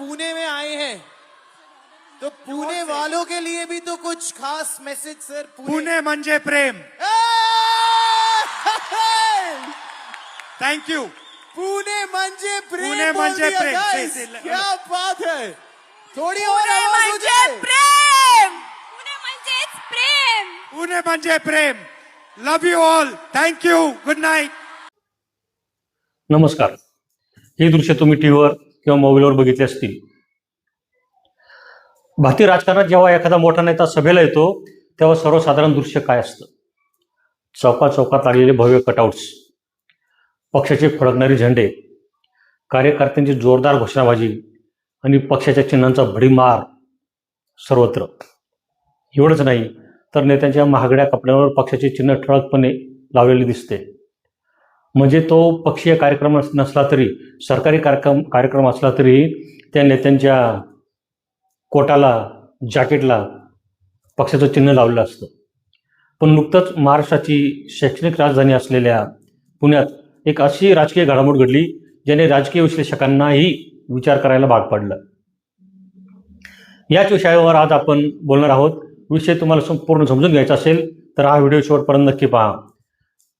पुणे में आए हैं तो पुणे वालों के लिए भी तो कुछ खास मैसेज सर। पुणे म्हणजे प्रेम। थँक्यू। पुणे म्हणजे प्रेम। पुणे म्हणजे बोल दिया, प्रेम। guys. क्या बात है, थोड़ी और पुणे आवाज हो म्हणजे जाए। प्रेम, पुणे म्हणजेच प्रेम। पुणे म्हणजे प्रेम। Love you all, thank you, good night. नमस्कार। हे दृश्य तुम्ही टीव्हीवर किंवा मोबाईलवर बघितले असतील। भारतीय राजकारणात जेव्हा एखादा मोठा नेता सभेला येतो तेव्हा सर्वसाधारण दृश्य काय असतं? चौकात चौकात लागलेले भव्य कटआउट्स, पक्षाचे फडकणारे झेंडे, कार्यकर्त्यांची जोरदार घोषणाबाजी आणि पक्षाच्या चिन्हांचा भडीमार सर्वत्र। एवढंच नाही तर नेत्यांच्या महागड्या कपड्यांवर पक्षाचे चिन्ह ठळकपणे लावलेले दिसते। म्हणजे तो पक्षीय कार्यक्रम नसला तरी, सरकारी कार्यक्रम असला तरी त्या नेत्यांच्या कोटाला, जॅकेटला पक्षाचं चिन्ह लावलेलं असतं। पण नुकतंच महाराष्ट्राची शैक्षणिक राजधानी असलेल्या पुण्यात एक अशी राजकीय घडामोड घडली ज्याने राजकीय विश्लेषकांनाही विचार करायला भाग पाडलं। याच विषयावर आज आपण बोलणार आहोत। विषय तुम्हाला संपूर्ण समजून घ्यायचा असेल तर हा व्हिडिओ शेवटपर्यंत नक्की पहा।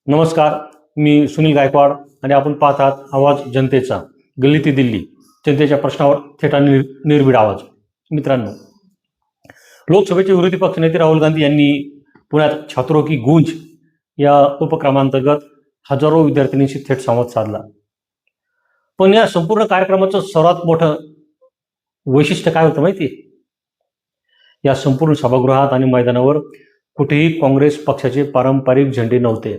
नमस्कार, मी सुनील गायकवाड आणि आपण पाहत आहात आवाज जनतेचा, गल्ली ती दिल्ली, जनतेच्या प्रश्नावर थेट आणि निर्भीड आवाज। मित्रांनो, लोकसभेचे विरोधी पक्षनेते राहुल गांधी यांनी पुण्यात छात्रों की गूंज या उपक्रमांतर्गत हजारो विद्यार्थिनींशी थेट संवाद साधला। पण या संपूर्ण कार्यक्रमाचं सर्वात मोठं वैशिष्ट्य काय होतं माहिती आहे? या संपूर्ण सभागृहात आणि मैदानावर कुठेही काँग्रेस पक्षाचे पारंपरिक झेंडे नव्हते,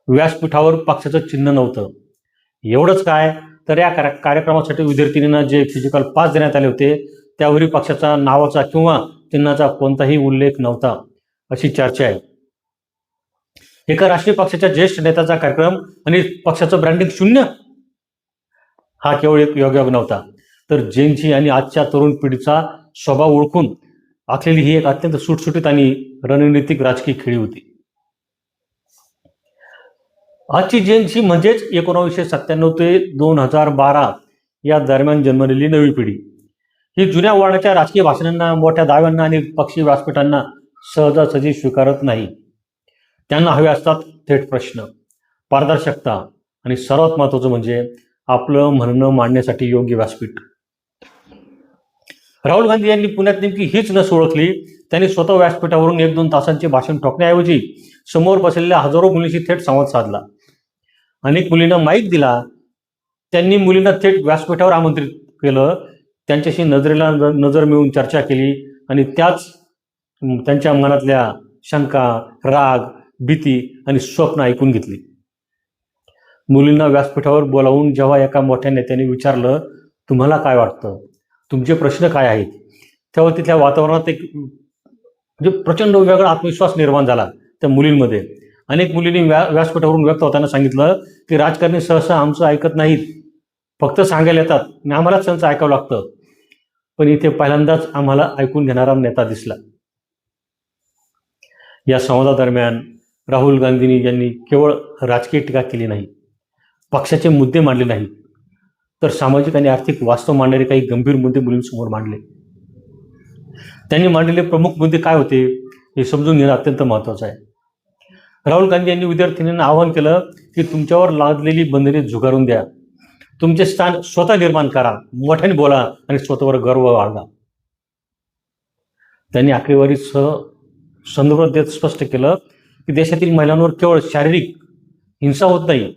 व्यासपीठावर पक्षाचं चिन्ह नव्हतं। एवढंच काय तर या कार्यक्रमासाठी विद्यार्थिनींना जे फिजिकल पास देण्यात आले होते त्यावरील पक्षाचा नावाचा किंवा चिन्हाचा कोणताही उल्लेख नव्हता, अशी चर्चा आहे। एका राष्ट्रीय पक्षाच्या ज्येष्ठ नेत्याचा कार्यक्रम आणि पक्षाचं ब्रँडिंग शून्य, हा केवळ एक योगायोग नव्हता, तर जेनची आणि आजच्या तरुण पिढीचा स्वभाव ओळखून आखलेली ही एक अत्यंत सुटसुटीत आणि रणनीतिक राजकीय खेळी होती। आजची जेनची म्हणजेच 1997 ते 2012 या दरम्यान जन्मलेली नवी पिढी ही जुन्या वळणाच्या राजकीय भाषणांना, मोठ्या दाव्यांना आणि पक्षी व्यासपीठांना सहजासहजी स्वीकारत नाही। त्यांना हवे असतात थेट प्रश्न, पारदर्शकता आणि सर्वात महत्त्वाचं म्हणजे आपलं म्हणणं मांडण्यासाठी योग्य व्यासपीठ। राहुल गांधी यांनी पुण्यात नेमकी हीच नस ओळखली। त्यांनी स्वतः व्यासपीठावरून 1-2 तासांचे भाषण ठोकण्याऐवजी समोर बसलेल्या हजारो मुलींशी थेट संवाद साधला। अनेक मुलींना माईक दिला। त्यांनी मुलींना थेट व्यासपीठावर आमंत्रित केलं, त्यांच्याशी नजरेला नजर मिळवून चर्चा केली आणि त्यांच्या मनातल्या शंका, राग, भीती आणि स्वप्न ऐकून घेतली। मुलींना व्यासपीठावर बोलावून जेव्हा एका मोठ्या नेत्याने विचारलं, तुम्हाला काय वाटतं, तुमचे प्रश्न काय आहेत, तेव्हा तिथल्या वातावरणात एक प्रचंड वेगळा आत्मविश्वास निर्माण झाला त्या मुलींमध्ये। अनेक मुलींनी व्यासपीठावरून व्यक्त होताना सांगितलं की राजकारणी सहसा आमचं ऐकत नाहीत, फक्त सांगायला येतात आणि आम्हालाच त्यांचं ऐकावं लागतं। पण इथे पहिल्यांदाच आम्हाला ऐकून घेणारा नेता दिसला। या संवादादरम्यान राहुल गांधी यांनी केवळ राजकीय टीका केली नाही, पक्षाचे मुद्दे मांडले नाहीत, तर सामाजिक आणि आर्थिक वास्तव मांडणारे काही गंभीर मुद्दे मुलींसमोर मांडले। त्यांनी मांडलेले प्रमुख मुद्दे काय होते हे समजून घेणं अत्यंत महत्त्वाचं आहे। राहुल गांधी यांनी विद्यार्थिनींना आवाहन केलं की तुमच्यावर लादलेली बंधने झुगारून द्या, तुमचे स्थान स्वतः निर्माण करा, मोठ्याने बोला आणि स्वतःवर गर्व बाळगा। त्यांनी आकडेवारीसह संदर्भ देत स्पष्ट केलं की देशातील महिलांवर केवळ शारीरिक हिंसा होत नाही,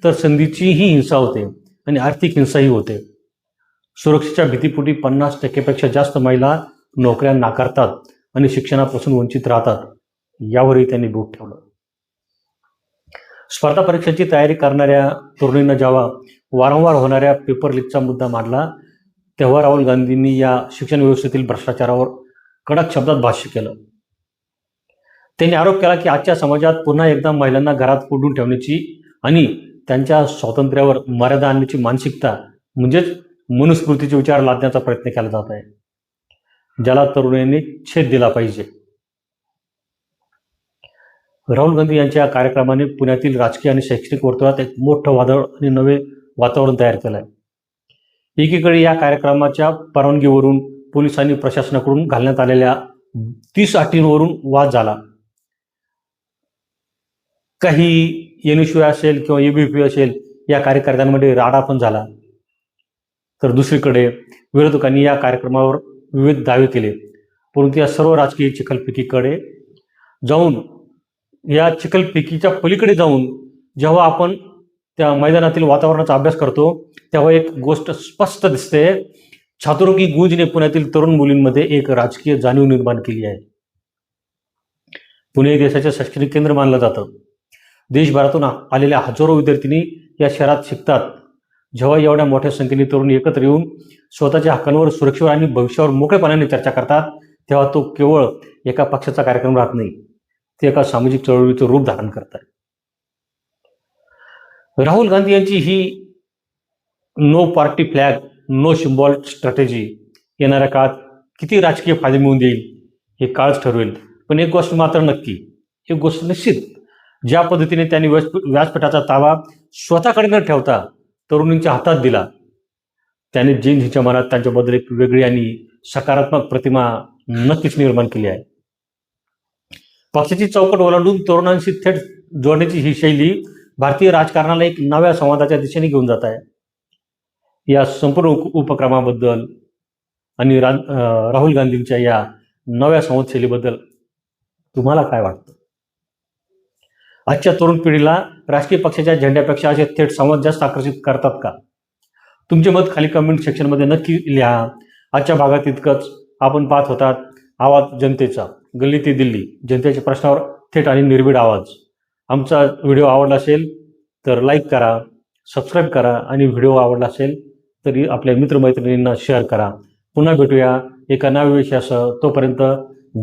तर संधीचीही हिंसा होते आणि आर्थिक हिंसाही होते। सुरक्षेच्या भीतीपोटी 50% जास्त महिला नोकऱ्या नाकारतात आणि शिक्षणापासून वंचित राहतात, यावरही त्यांनी बोट ठेवलं। स्पर्धा परीक्षांची तयारी करणाऱ्या तरुणींना जेव्हा वारंवार होणाऱ्या पेपर लीकचा मुद्दा मांडला तेव्हा राहुल गांधींनी या शिक्षण व्यवस्थेतील भ्रष्टाचारावर कडक शब्दात भाष्य केलं। त्यांनी आरोप केला की आजच्या समाजात पुन्हा एकदा महिलांना घरात कोंडून ठेवण्याची आणि त्यांच्या स्वातंत्र्यावर मर्यादा आणण्याची मानसिकता म्हणजेच मनुस्मृतीचे विचार लादण्याचा प्रयत्न केला जात आहे, ज्याला तरुणांनी छेद दिला पाहिजे। राहुल गांधी यांच्या कार्यक्रमाने पुण्यातील राजकीय आणि शैक्षणिक वर्तुळात एक मोठं वादळ आणि नवे वातावरण तयार केलं आहे। एकीकडे या कार्यक्रमाच्या परवानगीवरून पोलिसांनी प्रशासनाकडून घालण्यात आलेल्या 30 अटींवरून वाद झाला. काही एनएसयू असेल किंवा एबीव्हीपी असेल या कार्यकर्त्यांमध्ये राडा पण झाला. तर दुसरीकडे विरोधकांनी या कार्यक्रमावर विविध दावे केले. परंतु या सर्व राजकीय चिखलफेकीकडे जाऊन, या चिखलफेकीच्या पलीकडे जाऊन जेव्हा आपण त्या मैदानातील वातावरणाचा अभ्यास करतो तेव्हा एक गोष्ट स्पष्ट दिसते. छात्रों गूंजने पुण्यातील तरुण मुलींमध्ये एक राजकीय जाणीव निर्माण केली आहे. पुणे देशाचे शैक्षणिक केंद्र मानलं जातं. देशभरातून आलेल्या हजारो विद्यार्थिनी या शहरात शिकतात. जेव्हा एवढ्या मोठ्या संख्येने तरुण एकत्र येऊन स्वतःच्या हक्कांवर, सुरक्षेवर आणि भविष्यावर मोकळेपणाने चर्चा करतात तेव्हा तो केवळ एका पक्षाचा कार्यक्रम राहत नाही, ते एका सामाजिक चळवळीचं रूप धारण करत आहे. राहुल गांधी यांची ही no party flag no symbol strategy येणाऱ्या काळात किती राजकीय फायदे मिळवून देईल हे काळच ठरवेल. पण एक गोष्ट मात्र नक्की, एक गोष्ट निश्चित, ज्या पद्धतीने त्यांनी व्यासपीठाचा ताबा स्वतःकडे न ठेवता तरुणींच्या हातात दिला, त्याने जींच्या मनात त्यांच्याबद्दल एक वेगळी आणि सकारात्मक प्रतिमा नक्कीच निर्माण केली आहे. पक्षाची चौकट ओलांडून तरुणांशी थेट जोडण्याची ही शैली भारतीय राजकारणाला एक नव्या संवादाच्या दिशेने घेऊन जात आहे. या संपूर्ण उपक्रमाबद्दल आणि राहुल गांधींच्या या नव्या संवाद शैलीबद्दल तुम्हाला काय वाटतं? आजच्या तरुण पिढीला राजकीय पक्षाच्या झेंड्यापेक्षा असे थेट संवाद जास्त आकर्षित करतात का? तुमचे मत खाली कमेंट सेक्शनमध्ये नक्की लिहा. आजच्या भागात इतकंच. आपण पाहत होतात आवाज जनतेचा, गल्ली ते दिल्ली, जनतेच्या प्रश्नावर थेट आणि निर्भीड आवाज. आमचा व्हिडिओ आवडला असेल तर लाईक करा, सबस्क्राईब करा आणि व्हिडिओ आवडला असेल तरी आपल्या मित्रमैत्रिणींना शेअर करा. पुन्हा भेटूया एका नव्या विषयासह. तोपर्यंत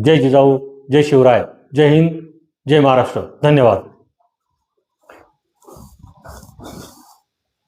जय जिजाऊ, जय शिवराय, जय हिंद, जय महाराष्ट्र. धन्यवाद.